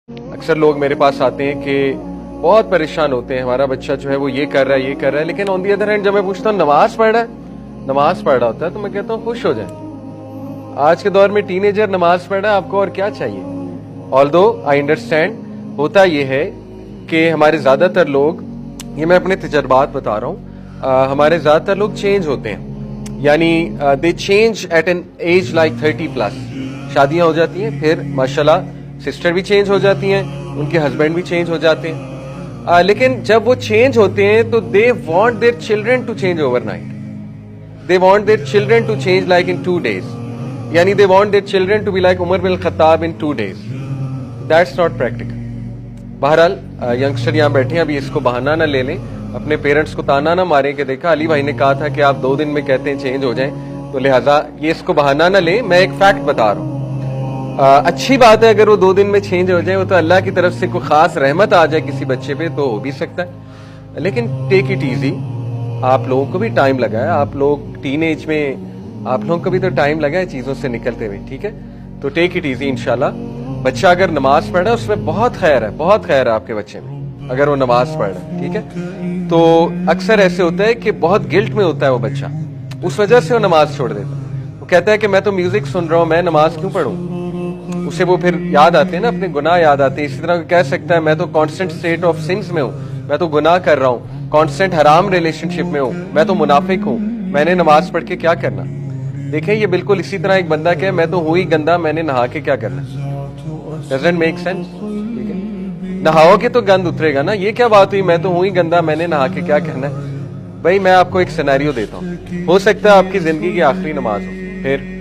اکثر لوگ میرے پاس آتے ہیں کہ بہت پریشان ہوتے ہیں، ہمارا بچہ جو ہے وہ یہ کر رہا ہے، لیکن آن دی ادر ہینڈ جب میں پوچھتا ہوں نماز پڑھ رہا ہوتا ہے تو میں کہتا ہوں خوش ہو جائیں۔ آج کے دور میں ٹین ایجر نماز پڑھ رہا ہے، آپ کو اور کیا چاہیے؟ آلدو آئی انڈرسٹینڈ، ہوتا یہ ہے کہ ہمارے زیادہ تر لوگ، یہ میں اپنے تجربات بتا رہا ہوں، ہمارے زیادہ تر لوگ چینج ہوتے ہیں، یعنی they change at an age like 30+، شادیاں ہو جاتی ہیں، پھر ماشاءاللہ سسٹر بھی چینج ہو جاتی ہیں، ان کے ہسبینڈ بھی چینج ہو جاتے ہیں، لیکن جب وہ چینج ہوتے ہیں تو they want their children to change overnight, they want their children to change like in 2 days، یعنی they want their children to be like Umar bin al-Khattab in 2 days۔ That's not practical. بہرحال youngster یہاں بیٹھے ہیں، ابھی اس کو بہانہ نہ لے لیں، اپنے پیرنٹس کو تانا نہ ماریں کہ دیکھا علی بھائی نے کہا تھا کہ آپ 2 دن میں کہتے ہیں چینج ہو جائیں، تو لہٰذا یہ اس کو بہانہ نہ لیں، میں ایک فیکٹ بتا رہا ہوں۔ اچھی بات ہے اگر وہ 2 دن میں چینج ہو جائیں، وہ تو اللہ کی طرف سے کوئی خاص رحمت آ جائے کسی بچے پہ تو ہو بھی سکتا ہے، لیکن ٹیک اٹ ایزی، آپ لوگوں کو بھی ٹائم لگا ہے، آپ لوگ ٹین ایج میں، آپ لوگوں کو بھی تو ٹائم لگا ہے چیزوں سے نکلتے ہوئے، ٹھیک ہے؟ تو ٹیک اٹ ایزی انشاءاللہ۔ بچہ اگر نماز پڑھ رہا ہے اس میں بہت خیر ہے، بہت خیر ہے آپ کے بچے میں، اگر وہ نماز پڑھ رہا ہے، ٹھیک ہے؟ تو اکثر ایسے ہوتا ہے کہ بہت گلٹ میں ہوتا ہے وہ بچہ، اس وجہ سے وہ نماز چھوڑ دیتا ہے، وہ کہتا ہے کہ میں تو میوزک سن رہا ہوں، میں نماز کیوں پڑھوں؟ اسے وہ پھر یاد آتے ہیں نا، اپنے گناہ یاد آتے ہیں، اسی طرح کہہ سکتا ہے میں تو کانسٹنٹ اسٹیٹ آف سنس میں ہوں، میں تو گناہ کر رہا ہوں، کانسٹنٹ حرام ریلیشن شپ میں ہوں، میں تو منافق ہوں، میں نے نماز پڑھ کے کیا کرنا؟ دیکھیں یہ بالکل اسی طرح ایک بندہ کہ میں تو ہوں ہی گندا، میں نے نہا کے کیا کرنا؟ ڈزنٹ میک سینس، ٹھیک ہے؟ نہاؤ گے تو گند اترے گا نا، یہ کیا بات ہوئی میں تو ہوں ہی گندا، میں نے نہا کے کیا کرنا ہے؟ بھائی میں آپ کو ایک سینیریو دیتا ہوں، ہو سکتا ہے آپ کی زندگی کی آخری نماز ہو، پھر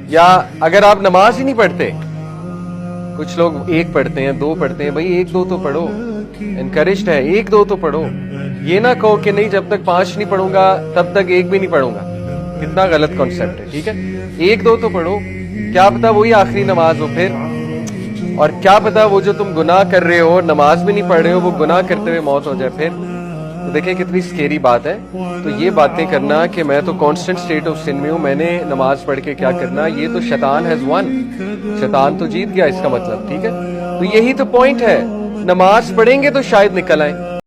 یا اگر آپ نماز ہی نہیں پڑھتے، کچھ لوگ 1 پڑھتے ہیں 2 پڑھتے ہیں، بھائی 1-2 تو پڑھو، انکریجڈ ہے 1-2 تو پڑھو، یہ نہ کہو کہ نہیں جب تک 5 نہیں پڑھوں گا تب تک 1 بھی نہیں پڑھوں گا، کتنا غلط کانسیپٹ ہے، ٹھیک ہے؟ 1-2 تو پڑھو، کیا پتا وہی آخری نماز ہو، پھر اور کیا پتا وہ جو تم گناہ کر رہے ہو، نماز بھی نہیں پڑھ رہے ہو، وہ گناہ کرتے ہوئے موت ہو جائے، پھر تو دیکھیں کتنی سکیری بات ہے۔ تو یہ باتیں کرنا کہ میں تو کانسٹنٹ اسٹیٹ آف سن میں ہوں، میں نے نماز پڑھ کے کیا کرنا، یہ تو شیطان ہیز ون، شیطان تو جیت گیا اس کا مطلب، ٹھیک ہے؟ تو یہی تو پوائنٹ ہے، نماز پڑھیں گے تو شاید نکل آئیں۔